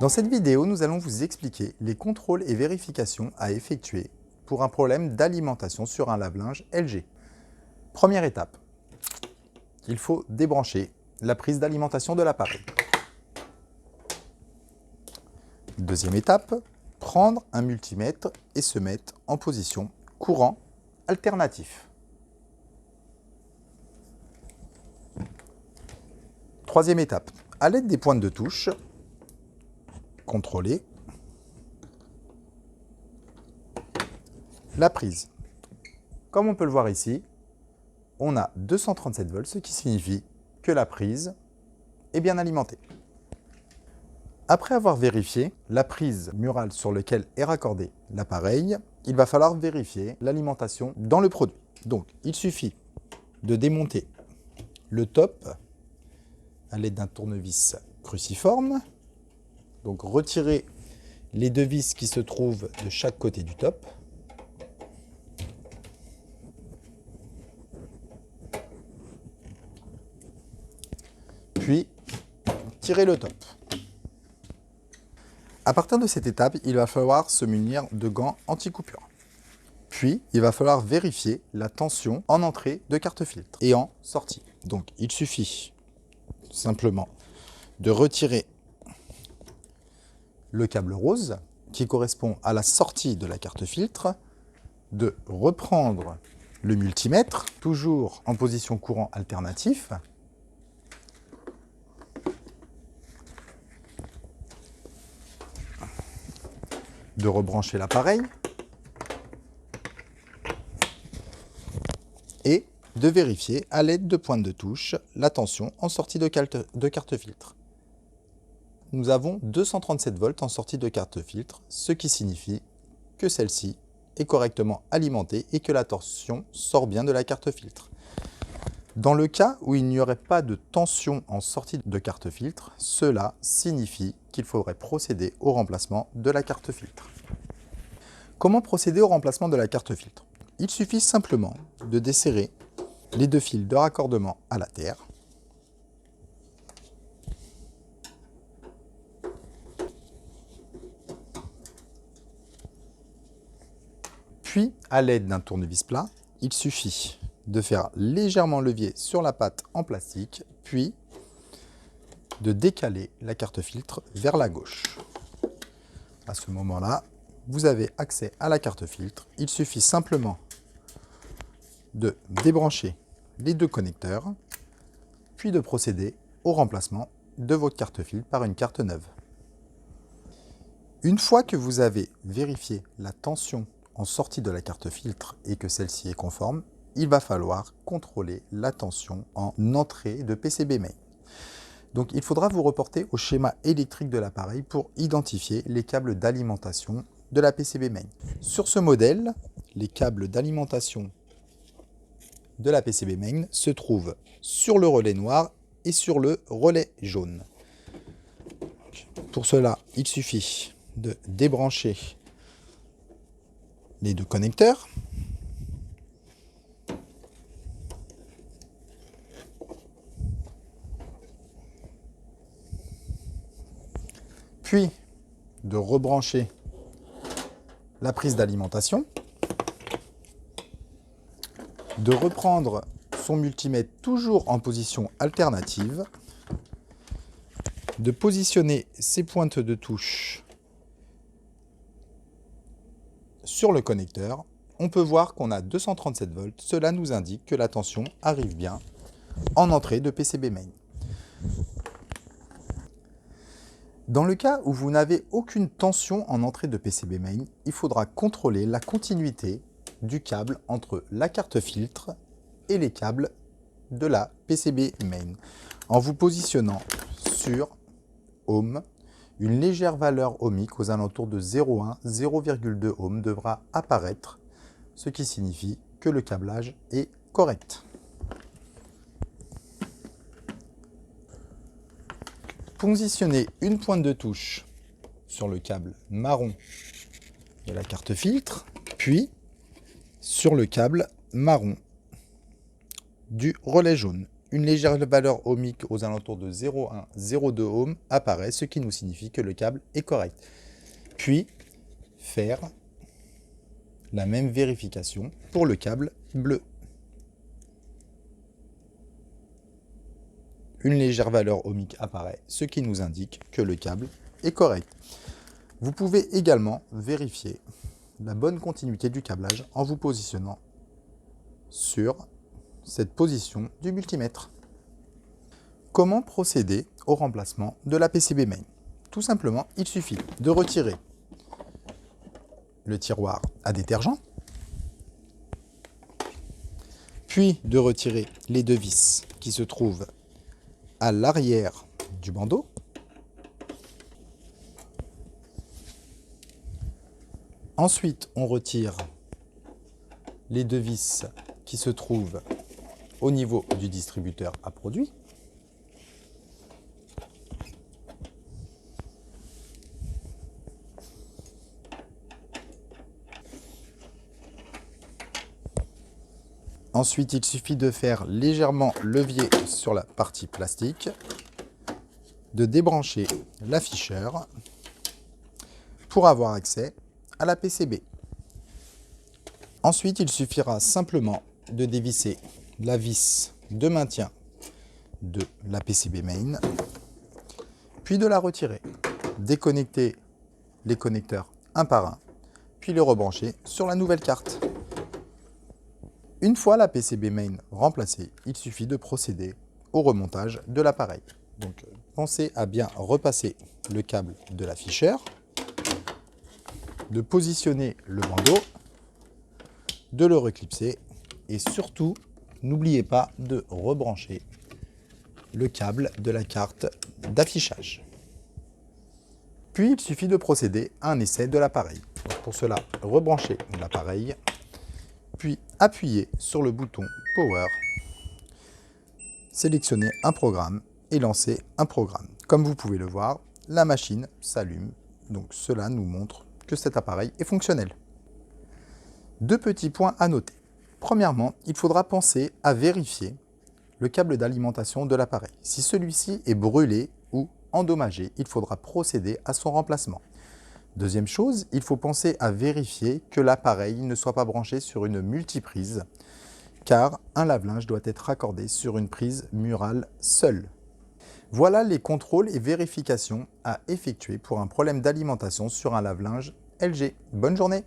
Dans cette vidéo, nous allons vous expliquer les contrôles et vérifications à effectuer pour un problème d'alimentation sur un lave-linge LG. Première étape, il faut débrancher la prise d'alimentation de l'appareil. Deuxième étape, prendre un multimètre et se mettre en position courant alternatif. Troisième étape, à l'aide des pointes de touche, contrôler la prise. Comme on peut le voir ici, on a 237 volts, ce qui signifie que la prise est bien alimentée. Après avoir vérifié la prise murale sur laquelle est raccordé l'appareil, il va falloir vérifier l'alimentation dans le produit. Donc, il suffit de démonter le top à l'aide d'un tournevis cruciforme. Donc, retirer les deux vis qui se trouvent de chaque côté du top. Puis, tirer le top. À partir de cette étape, il va falloir se munir de gants anti-coupure. Puis, il va falloir vérifier la tension en entrée de carte-filtre et en sortie. Donc, il suffit simplement de retirer le câble rose qui correspond à la sortie de la carte-filtre, de reprendre le multimètre, toujours en position courant alternatif, de rebrancher l'appareil et de vérifier à l'aide de pointes de touche la tension en sortie de carte-filtre. Nous avons 237 volts en sortie de carte-filtre, ce qui signifie que celle-ci est correctement alimentée et que la tension sort bien de la carte-filtre. Dans le cas où il n'y aurait pas de tension en sortie de carte-filtre, cela signifie qu'il faudrait procéder au remplacement de la carte-filtre. Comment procéder au remplacement de la carte-filtre? Il suffit simplement de desserrer les deux fils de raccordement à la terre. Puis, à l'aide d'un tournevis plat, il suffit de faire légèrement levier sur la pâte en plastique, puis de décaler la carte-filtre vers la gauche. À ce moment-là, vous avez accès à la carte-filtre. Il suffit simplement de débrancher les deux connecteurs, puis de procéder au remplacement de votre carte-filtre par une carte neuve. Une fois que vous avez vérifié la tension en sortie de la carte-filtre et que celle-ci est conforme, il va falloir contrôler la tension en entrée de PCB main. Donc il faudra vous reporter au schéma électrique de l'appareil pour identifier les câbles d'alimentation de la PCB main. Sur ce modèle, les câbles d'alimentation de la PCB main se trouvent sur le relais noir et sur le relais jaune. Pour cela, il suffit de débrancher les deux connecteurs. Puis de rebrancher la prise d'alimentation. De reprendre son multimètre toujours en position alternative. De positionner ses pointes de touche sur le connecteur. On peut voir qu'on a 237 volts. Cela nous indique que la tension arrive bien en entrée de PCB main. Dans le cas où vous n'avez aucune tension en entrée de PCB main, il faudra contrôler la continuité du câble entre la carte filtre et les câbles de la PCB main. En vous positionnant sur ohm, une légère valeur ohmique aux alentours de 0,1-0,2 ohm devra apparaître, ce qui signifie que le câblage est correct. Positionnez une pointe de touche sur le câble marron de la carte filtre, puis sur le câble marron du relais jaune. Une légère valeur ohmique aux alentours de 0,1-0,2 ohms apparaît, ce qui nous signifie que le câble est correct. Puis, faire la même vérification pour le câble bleu. Une légère valeur ohmique apparaît, ce qui nous indique que le câble est correct. Vous pouvez également vérifier la bonne continuité du câblage en vous positionnant sur cette position du multimètre. Comment procéder au remplacement de la PCB main? Tout simplement, il suffit de retirer le tiroir à détergent, puis de retirer les deux vis qui se trouvent à l'arrière du bandeau. Ensuite, on retire les deux vis qui se trouvent au niveau du distributeur à produit. Ensuite, il suffit de faire légèrement levier sur la partie plastique, de débrancher l'afficheur pour avoir accès à la PCB. Ensuite, il suffira simplement de dévisser la vis de maintien de la PCB main, puis de la retirer, déconnecter les connecteurs un par un, puis les rebrancher sur la nouvelle carte. Une fois la PCB main remplacée, il suffit de procéder au remontage de l'appareil. Donc, pensez à bien repasser le câble de l'afficheur, de positionner le bandeau, de le reclipser et surtout, n'oubliez pas de rebrancher le câble de la carte d'affichage. Puis, il suffit de procéder à un essai de l'appareil. Pour cela, rebranchez l'appareil, puis appuyez sur le bouton Power, sélectionnez un programme et lancez un programme. Comme vous pouvez le voir, la machine s'allume, donc cela nous montre que cet appareil est fonctionnel. Deux petits points à noter. Premièrement, il faudra penser à vérifier le câble d'alimentation de l'appareil. Si celui-ci est brûlé ou endommagé, il faudra procéder à son remplacement. Deuxième chose, il faut penser à vérifier que l'appareil ne soit pas branché sur une multiprise, car un lave-linge doit être raccordé sur une prise murale seule. Voilà les contrôles et vérifications à effectuer pour un problème d'alimentation sur un lave-linge LG. Bonne journée!